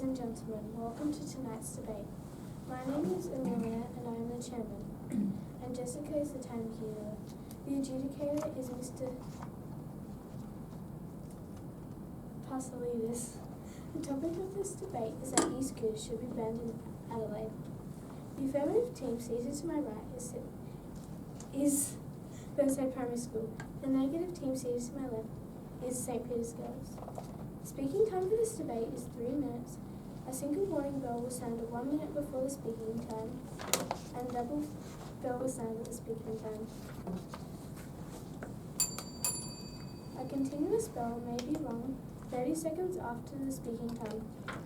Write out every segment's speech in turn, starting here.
and gentlemen, welcome to tonight's debate. My name is Amelia and I am the chairman, and Jessica is the timekeeper. The adjudicator is Mr. Pasolidis. The topic of this debate is that e-scooters should be banned in Adelaide. The affirmative team seated to my right is Burnside Primary School. The negative team seated to my left is St. Peter's Girls. The speaking time for this debate is 3 minutes. A single warning bell will sound at 1 minute before the speaking time, and double bell will sound at the speaking time. A continuous bell may be rung 30 seconds after the speaking time,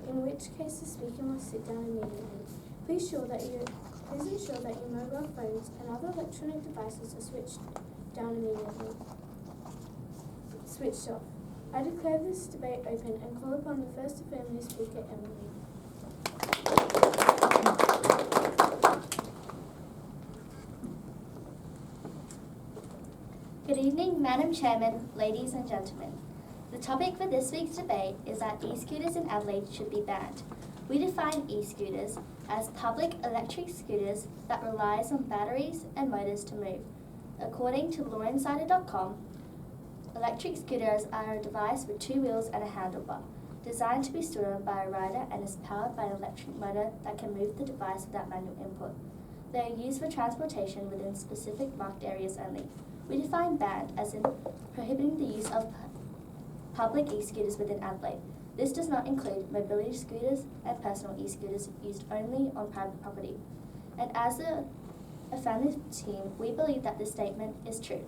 in which case the speaker must sit down immediately. Please ensure that your mobile phones and other electronic devices are switched off. I declare this debate open and call upon the first affirmative speaker, Emily. Good evening, Madam Chairman, ladies and gentlemen. The topic for this week's debate is that e-scooters in Adelaide should be banned. We define e-scooters as public electric scooters that relies on batteries and motors to move. According to lawinsider.com, electric scooters are a device with 2 wheels and a handlebar, designed to be stood on by a rider and is powered by an electric motor that can move the device without manual input. They are used for transportation within specific marked areas only. We define banned as in prohibiting the use of public e-scooters within Adelaide. This does not include mobility scooters and personal e-scooters used only on private property. And as the affirmative team, we believe that this statement is true.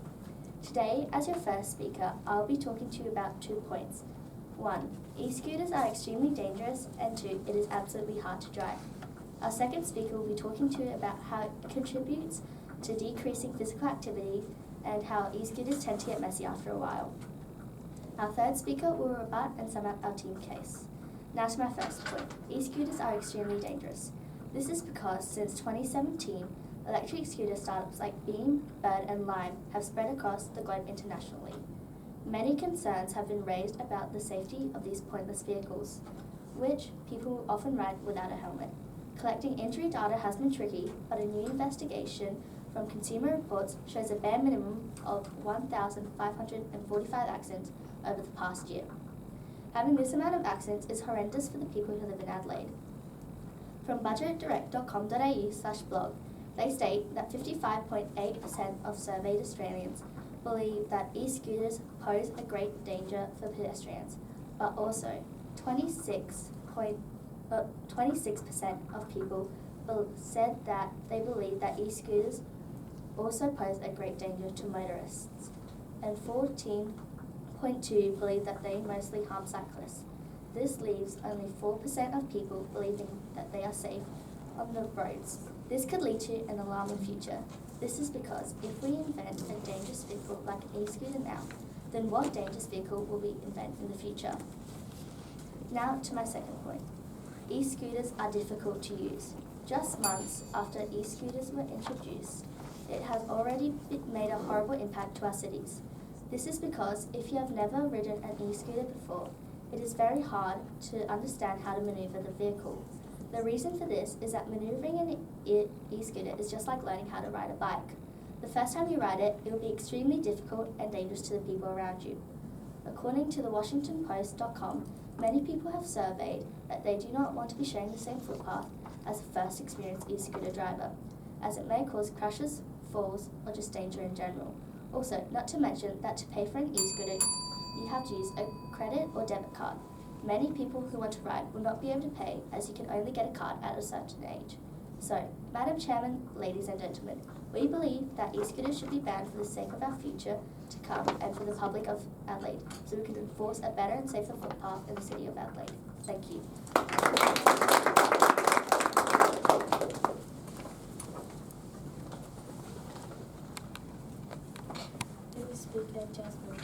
Today, as your first speaker, I'll be talking to you about 2 points. 1, e-scooters are extremely dangerous, and 2, it is absolutely hard to drive. Our second speaker will be talking to you about how it contributes to decreasing physical activity and how e-scooters tend to get messy after a while. Our third speaker will rebut and sum up our team case. Now to my first point. E-scooters are extremely dangerous. This is because since 2017, electric scooter startups like Beam, Bird and Lime have spread across the globe internationally. Many concerns have been raised about the safety of these pointless vehicles, which people often ride without a helmet. Collecting injury data has been tricky, but a new investigation from Consumer Reports shows a bare minimum of 1,545 accidents over the past year. Having this amount of accidents is horrendous for the people who live in Adelaide. From budgetdirect.com.au/blog, they state that 55.8% of surveyed Australians believe that e-scooters pose a great danger for pedestrians, but also 26% of people said that they believe that e-scooters also pose a great danger to motorists, and 14.2% believe that they mostly harm cyclists. This leaves only 4% of people believing that they are safe on the roads. This could lead to an alarming future. This is because if we invent a dangerous vehicle like an e-scooter now, then what dangerous vehicle will we invent in the future? Now to my second point. E-scooters are difficult to use. Just months after e-scooters were introduced, it has already made a horrible impact to our cities. This is because if you have never ridden an e-scooter before, it is very hard to understand how to maneuver the vehicle. The reason for this is that maneuvering an e-scooter is just like learning how to ride a bike. The first time you ride it, it will be extremely difficult and dangerous to the people around you. According to the WashingtonPost.com, many people have surveyed that they do not want to be sharing the same footpath as a first experienced e-scooter driver, as it may cause crashes, falls, or just danger in general. Also, not to mention that to pay for an e-scooter, you have to use a credit or debit card. Many people who want to ride will not be able to pay, as you can only get a card at a certain age. So, Madam Chairman, ladies and gentlemen, we believe that e-scooters should be banned for the sake of our future to come and for the public of Adelaide, so we can enforce a better and safer footpath in the city of Adelaide. Thank you. Speaker Jasmine.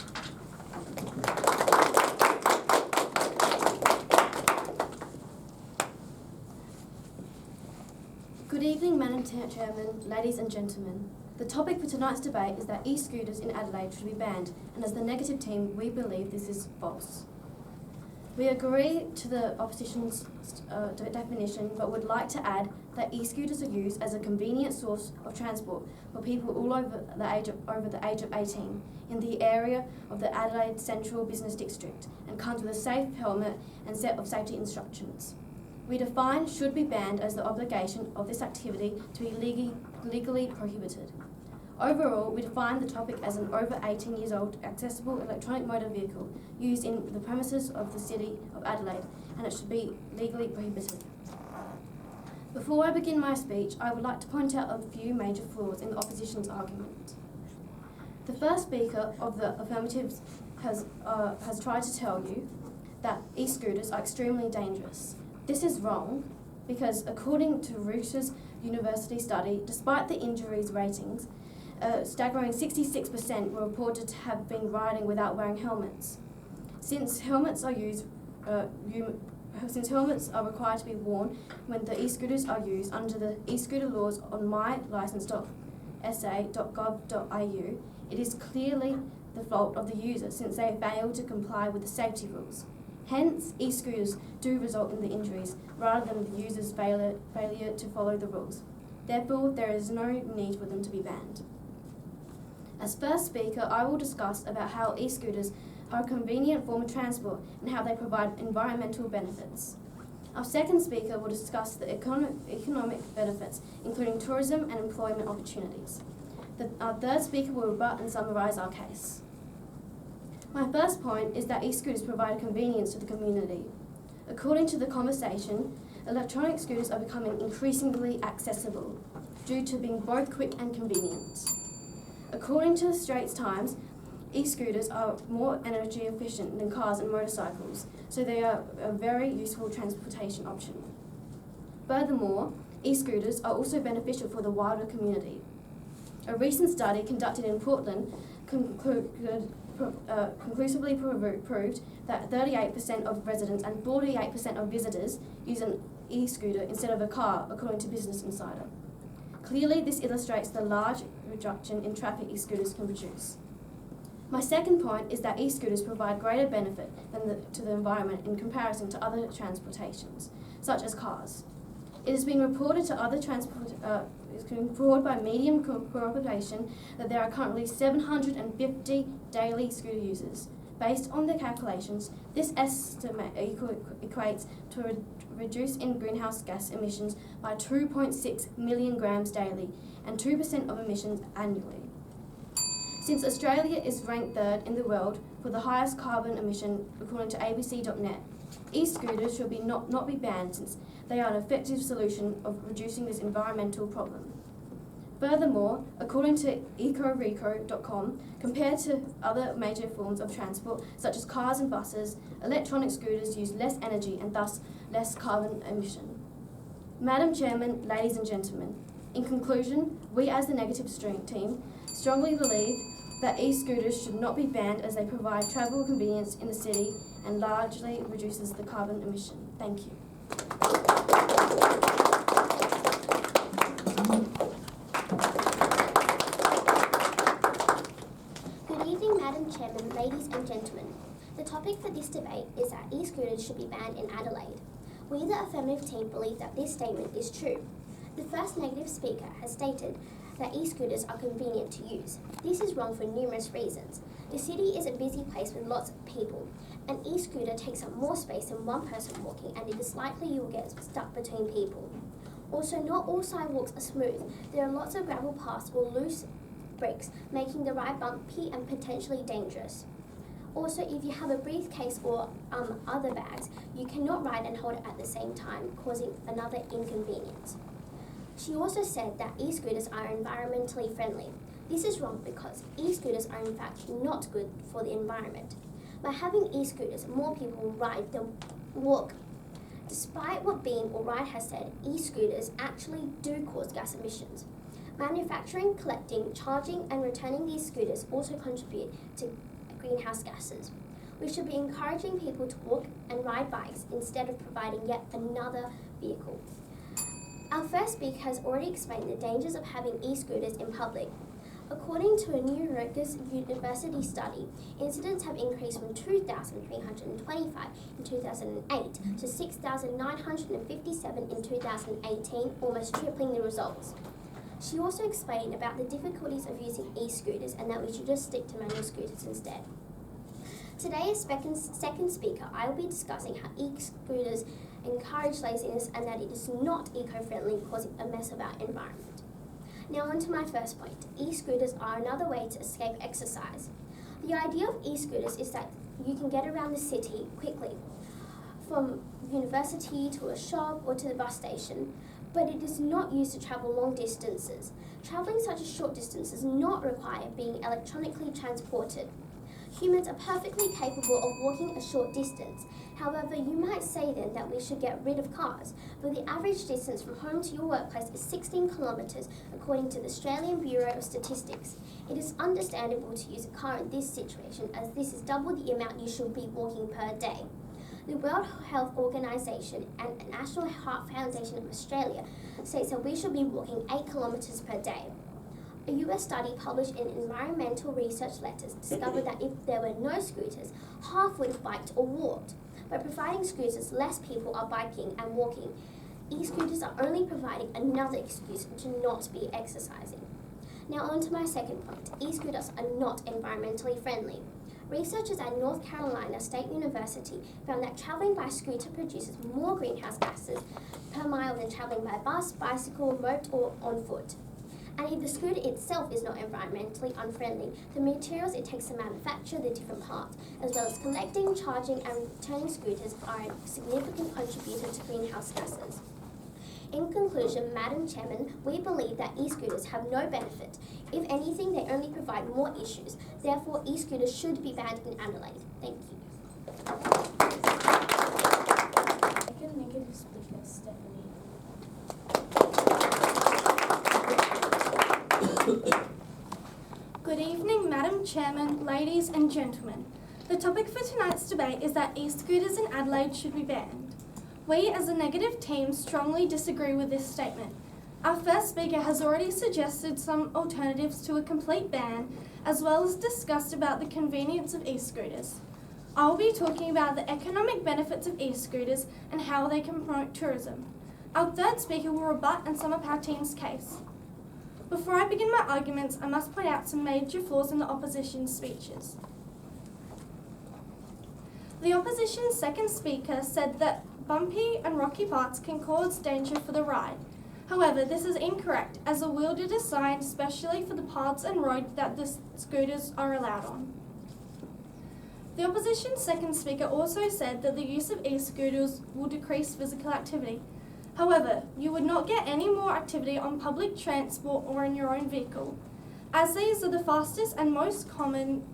Good evening, Madam Chairman, ladies and gentlemen. The topic for tonight's debate is that e-scooters in Adelaide should be banned, and as the negative team, we believe this is false. We agree to the opposition's definition, but would like to add that e-scooters are used as a convenient source of transport for people all over the age of 18 in the area of the Adelaide Central Business District, and comes with a safe helmet and set of safety instructions. We define should be banned as the obligation of this activity to be legally prohibited. Overall, we define the topic as an over 18 years old accessible electronic motor vehicle used in the premises of the City of Adelaide, and it should be legally prohibited. Before I begin my speech, I would like to point out a few major flaws in the opposition's argument. The first speaker of the Affirmative has tried to tell you that e-scooters are extremely dangerous. This is wrong, because according to Reuters University study, despite the injuries ratings, a staggering 66% were reported to have been riding without wearing helmets. Since helmets are required to be worn when the e-scooters are used under the e-scooter laws on mylicence.sa.gov.au, it is clearly the fault of the user since they fail to comply with the safety rules. Hence, e-scooters do result in the injuries rather than the user's failure to follow the rules. Therefore, there is no need for them to be banned. As first speaker, I will discuss about how e-scooters are a convenient form of transport and how they provide environmental benefits. Our second speaker will discuss the economic benefits, including tourism and employment opportunities. Our third speaker will rebut and summarise our case. My first point is that e-scooters provide convenience to the community. According to the conversation, electronic scooters are becoming increasingly accessible due to being both quick and convenient. According to the Straits Times, e-scooters are more energy efficient than cars and motorcycles, so they are a very useful transportation option. Furthermore, e-scooters are also beneficial for the wider community. A recent study conducted in Portland conclusively proved that 38% of residents and 48% of visitors use an e-scooter instead of a car, according to Business Insider. Clearly, this illustrates the large reduction in traffic e-scooters can produce. My second point is that e-scooters provide greater benefit to the environment in comparison to other transportations, such as cars. It has been reported by Medium Corporation that there are currently 750 daily scooter users. Based on the calculations, this estimate equates to a reduce in greenhouse gas emissions by 2.6 million grams daily and 2% of emissions annually. Since Australia is ranked third in the world for the highest carbon emission according to abc.net, e-scooters should not be banned since they are an effective solution of reducing this environmental problem. Furthermore, according to ecoreco.com, compared to other major forms of transport such as cars and buses, electronic scooters use less energy and thus less carbon emission. Madam Chairman, ladies and gentlemen, in conclusion, we as the Negative team strongly believe that e-scooters should not be banned as they provide travel convenience in the city and largely reduces the carbon emission. Thank you. Good evening, Madam Chairman, ladies and gentlemen. The topic for this debate is that e-scooters should be banned in Adelaide. We, the Affirmative team, believe that this statement is true. The first negative speaker has stated that e-scooters are convenient to use. This is wrong for numerous reasons. The city is a busy place with lots of people. An e-scooter takes up more space than one person walking, and it is likely you will get stuck between people. Also, not all sidewalks are smooth. There are lots of gravel paths or loose bricks, making the ride bumpy and potentially dangerous. Also, if you have a briefcase or other bags, you cannot ride and hold it at the same time, causing another inconvenience. She also said that e-scooters are environmentally friendly. This is wrong because e-scooters are in fact not good for the environment. By having e-scooters, more people will ride than walk. Despite what Beam or Ride has said, e-scooters actually do cause gas emissions. Manufacturing, collecting, charging and returning these scooters also contribute to greenhouse gases. We should be encouraging people to walk and ride bikes instead of providing yet another vehicle. Our first speaker has already explained the dangers of having e-scooters in public. According to a New Rutgers University study, incidents have increased from 2,325 in 2008 to 6,957 in 2018, almost tripling the results. She also explained about the difficulties of using e-scooters and that we should just stick to manual scooters instead. Today, as second speaker, I will be discussing how e-scooters encourage laziness and that it is not eco-friendly, causing a mess of our environment. Now on to my first point. E-scooters are another way to escape exercise. The idea of e-scooters is that you can get around the city quickly, from university to a shop or to the bus station, but it is not used to travel long distances. Travelling such a short distance does not require being electronically transported. Humans are perfectly capable of walking a short distance. However, you might say then that we should get rid of cars, but the average distance from home to your workplace is 16 kilometres according to the Australian Bureau of Statistics. It is understandable to use a car in this situation, as this is double the amount you should be walking per day. The World Health Organization and the National Heart Foundation of Australia states that we should be walking 8 kilometres per day. A US study published in Environmental Research Letters discovered that if there were no scooters, half would have biked or walked. By providing scooters, less people are biking and walking. E-scooters are only providing another excuse to not be exercising. Now on to my second point. E-scooters are not environmentally friendly. Researchers at North Carolina State University found that travelling by scooter produces more greenhouse gases per mile than travelling by bus, bicycle, moped or on foot. And if the scooter itself is not environmentally unfriendly, the materials it takes to manufacture the different parts, as well as collecting, charging and returning scooters, are a significant contributor to greenhouse gases. In conclusion, Madam Chairman, we believe that e-scooters have no benefit. If anything, they only provide more issues. Therefore, e-scooters should be banned in Adelaide. Thank you. Second negative speaker, Stephanie. Good evening, Madam Chairman, ladies and gentlemen. The topic for tonight's debate is that e-scooters in Adelaide should be banned. We as a negative team strongly disagree with this statement. Our first speaker has already suggested some alternatives to a complete ban, as well as discussed about the convenience of e-scooters. I will be talking about the economic benefits of e-scooters and how they can promote tourism. Our third speaker will rebut and sum up our team's case. Before I begin my arguments, I must point out some major flaws in the opposition's speeches. The opposition's second speaker said that bumpy and rocky parts can cause danger for the ride. However, this is incorrect, as the wheels are designed specially for the paths and road that the scooters are allowed on. The opposition's second speaker also said that the use of e-scooters will decrease physical activity. However, you would not get any more activity on public transport or in your own vehicle. As these are the fastest and most common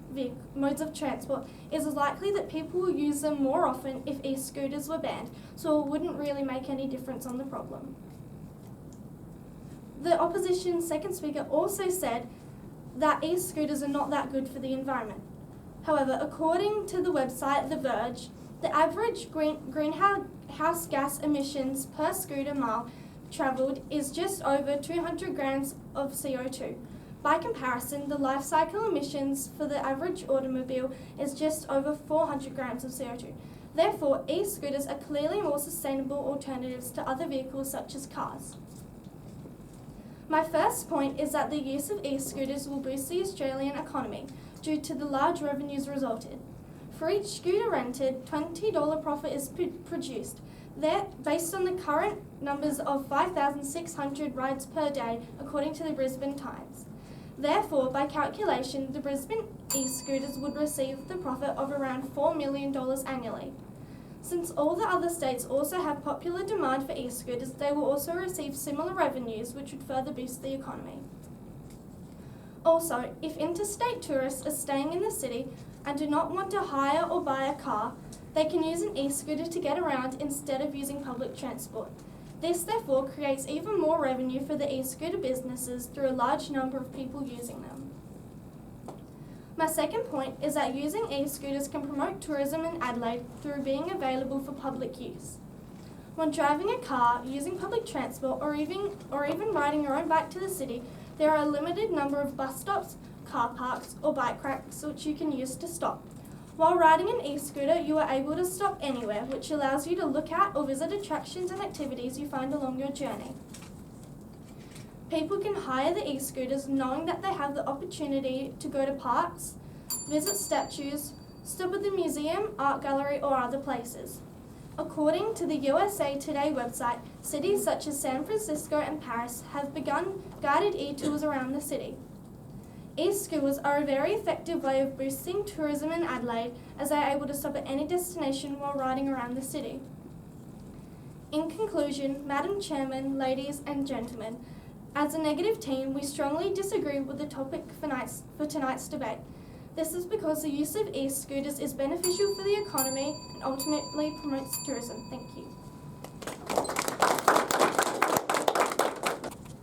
modes of transport, it is likely that people will use them more often if e-scooters were banned, so it wouldn't really make any difference on the problem. The opposition's second speaker also said that e-scooters are not that good for the environment. However, according to the website The Verge, the average greenhouse gas emissions per scooter mile travelled is just over 200 grams of CO2. By comparison, the life cycle emissions for the average automobile is just over 400 grams of CO2. Therefore, e-scooters are clearly more sustainable alternatives to other vehicles such as cars. My first point is that the use of e-scooters will boost the Australian economy due to the large revenues resulted. For each scooter rented, $20 profit is produced. Based on the current numbers of 5,600 rides per day, according to the Brisbane Times. Therefore, by calculation, the Brisbane e-scooters would receive the profit of around $4 million annually. Since all the other states also have popular demand for e-scooters, they will also receive similar revenues, which would further boost the economy. Also, if interstate tourists are staying in the city and do not want to hire or buy a car, they can use an e-scooter to get around instead of using public transport. This therefore creates even more revenue for the e-scooter businesses through a large number of people using them. My second point is that using e-scooters can promote tourism in Adelaide through being available for public use. When driving a car, using public transport, or even riding your own bike to the city, There are a limited number of bus stops, car parks, or bike racks which you can use to stop. While riding an e-scooter, you are able to stop anywhere, which allows you to look at or visit attractions and activities you find along your journey. People can hire the e-scooters knowing that they have the opportunity to go to parks, visit statues, stop at the museum, art gallery, or other places. According to the USA Today website, cities such as San Francisco and Paris have begun guided e-tours around the city. E-scooters are a very effective way of boosting tourism in Adelaide, as they are able to stop at any destination while riding around the city. In conclusion, Madam Chairman, ladies and gentlemen, as a negative team, we strongly disagree with the topic for tonight's debate. This is because the use of e-scooters is beneficial for the economy and ultimately promotes tourism. Thank you.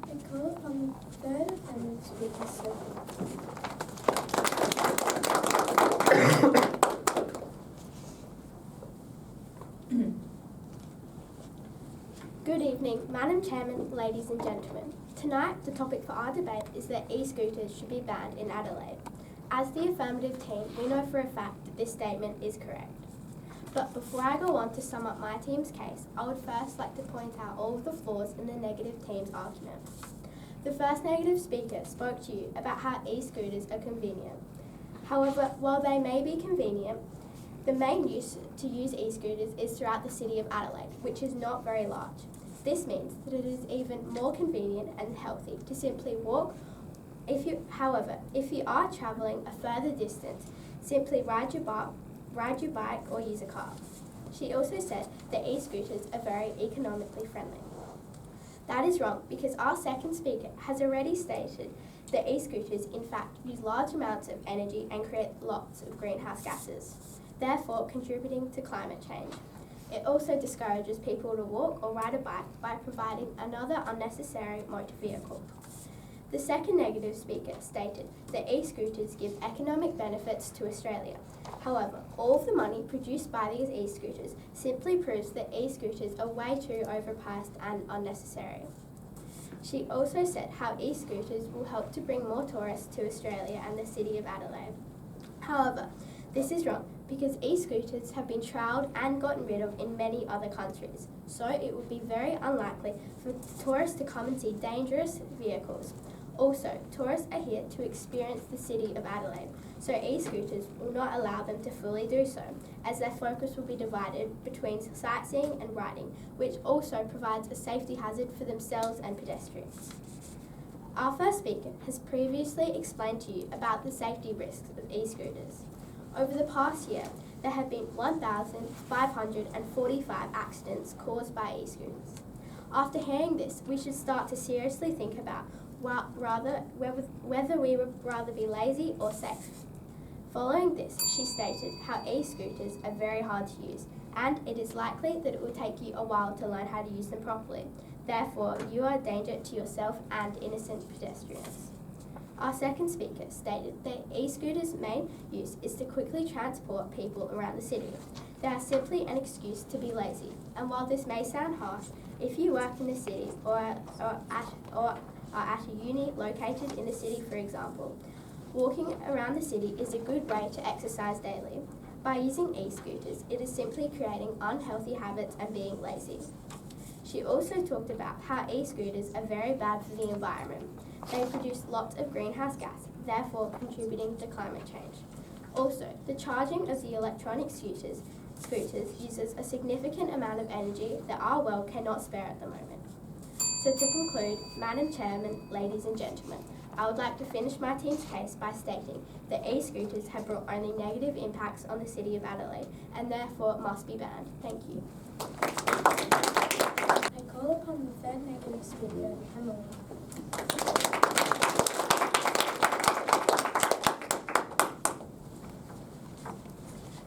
I call upon the third affirmative speaker, Sophie. Good evening, Madam Chairman, ladies and gentlemen. Tonight, the topic for our debate is that e-scooters should be banned in Adelaide. As the affirmative team, we know for a fact that this statement is correct. But before I go on to sum up my team's case, I would first like to point out all of the flaws in the negative team's argument. The first negative speaker spoke to you about how e-scooters are convenient. However, while they may be convenient, the main use to use e-scooters is throughout the city of Adelaide, which is not very large. This means that it is even more convenient and healthy to simply walk. If you are travelling a further distance, simply ride your bike or use a car. She also said that e-scooters are very economically friendly. That is wrong, because our second speaker has already stated that e-scooters in fact use large amounts of energy and create lots of greenhouse gases, therefore contributing to climate change. It also discourages people to walk or ride a bike by providing another unnecessary motor vehicle. The second negative speaker stated that e-scooters give economic benefits to Australia. However, all of the money produced by these e-scooters simply proves that e-scooters are way too overpriced and unnecessary. She also said how e-scooters will help to bring more tourists to Australia and the city of Adelaide. However, this is wrong, because e-scooters have been trialled and gotten rid of in many other countries, so it would be very unlikely for tourists to come and see dangerous vehicles. Also, tourists are here to experience the city of Adelaide, so e-scooters will not allow them to fully do so, as their focus will be divided between sightseeing and riding, which also provides a safety hazard for themselves and pedestrians. Our first speaker has previously explained to you about the safety risks of e-scooters. Over the past year, there have been 1,545 accidents caused by e-scooters. After hearing this, we should start to seriously think about whether we would rather be lazy or safe. Following this, she stated how e-scooters are very hard to use, and it is likely that it will take you a while to learn how to use them properly. Therefore, you are a danger to yourself and innocent pedestrians. Our second speaker stated that e-scooters' main use is to quickly transport people around the city. They are simply an excuse to be lazy, and while this may sound harsh, if you work in the city or are at a uni located in the city, for example, walking around the city is a good way to exercise daily. By using e-scooters, it is simply creating unhealthy habits and being lazy. She also talked about how e-scooters are very bad for the environment. They produce lots of greenhouse gas, therefore contributing to climate change. Also, the charging of the electronic scooters uses a significant amount of energy that our world cannot spare at the moment. So to conclude, Madam Chairman, ladies and gentlemen, I would like to finish my team's case by stating that e-scooters have brought only negative impacts on the city of Adelaide and therefore must be banned. Thank you. I call upon the third negative speaker, Emily.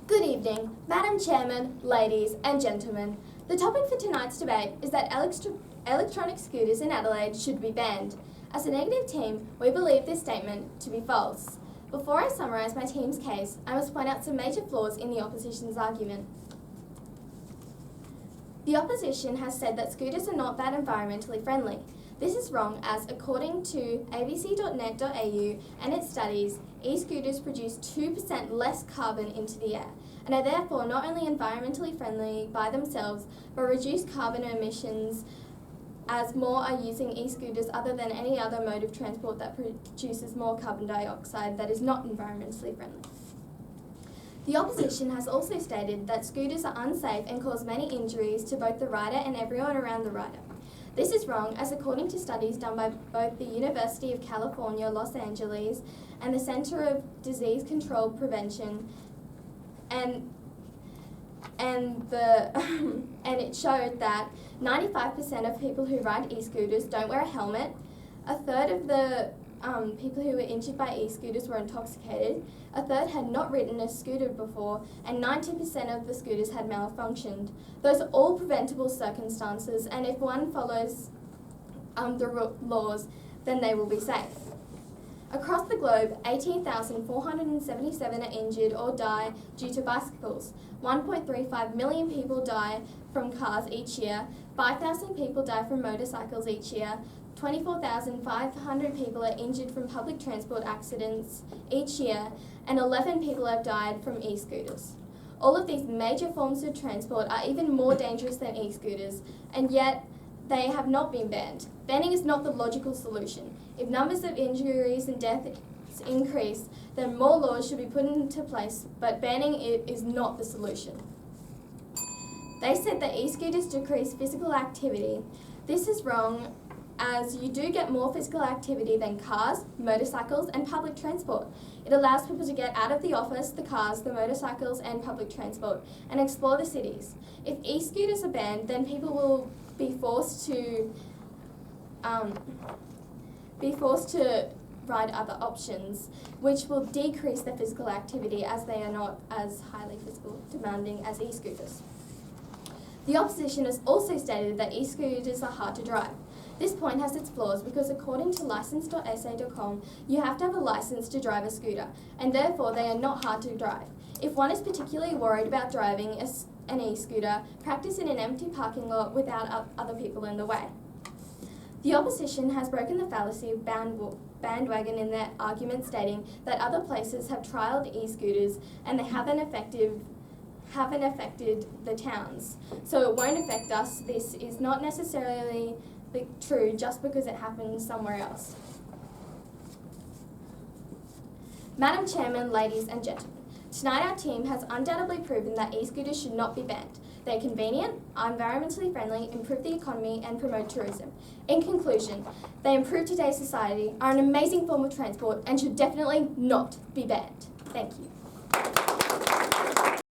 Good evening, Madam Chairman, ladies and gentlemen. The topic for tonight's debate is that electronic scooters in Adelaide should be banned. As a negative team, we believe this statement to be false. Before I summarise my team's case, I must point out some major flaws in the opposition's argument. The opposition has said that scooters are not that environmentally friendly. This is wrong as, according to abc.net.au and its studies, e-scooters produce 2% less carbon into the air and are therefore not only environmentally friendly by themselves but reduce carbon emissions as more are using e-scooters other than any other mode of transport that produces more carbon dioxide that is not environmentally friendly. The opposition has also stated that scooters are unsafe and cause many injuries to both the rider and everyone around the rider. This is wrong as, according to studies done by both the University of California, Los Angeles and the Center of Disease Control Prevention and it showed that 95% of people who ride e-scooters don't wear a helmet, a third of the people who were injured by e-scooters were intoxicated, a third had not ridden a scooter before, and 90% of the scooters had malfunctioned. Those are all preventable circumstances, and if one follows the laws, then they will be safe. Across the globe, 18,477 are injured or die due to bicycles. 1.35 million people die from cars each year. 5,000 people die from motorcycles each year. 24,500 people are injured from public transport accidents each year, and 11 people have died from e-scooters. All of these major forms of transport are even more dangerous than e-scooters, and yet they have not been banned. Banning is not the logical solution. If numbers of injuries and deaths increase, then more laws should be put into place, but banning it is not the solution. They said that e-scooters decrease physical activity. This is wrong, as you do get more physical activity than cars, motorcycles and public transport. It allows people to get out of the office, the cars, the motorcycles and public transport and explore the cities. If e-scooters are banned, then people will be forced to ride other options, which will decrease their physical activity as they are not as highly physical demanding as e-scooters. The opposition has also stated that e-scooters are hard to drive. This point has its flaws because, according to license.sa.com, you have to have a license to drive a scooter, and therefore they are not hard to drive. If one is particularly worried about driving an e-scooter, practice in an empty parking lot without other people in the way. The opposition has broken the fallacy of bandwagon in their argument, stating that other places have trialled e-scooters and they haven't affected the towns, so it won't affect us. This is not necessarily true just because it happened somewhere else. Madam Chairman, ladies and gentlemen, tonight our team has undoubtedly proven that e-scooters should not be banned. They are convenient, are environmentally friendly, improve the economy and promote tourism. In conclusion, they improve today's society, are an amazing form of transport and should definitely not be banned. Thank you.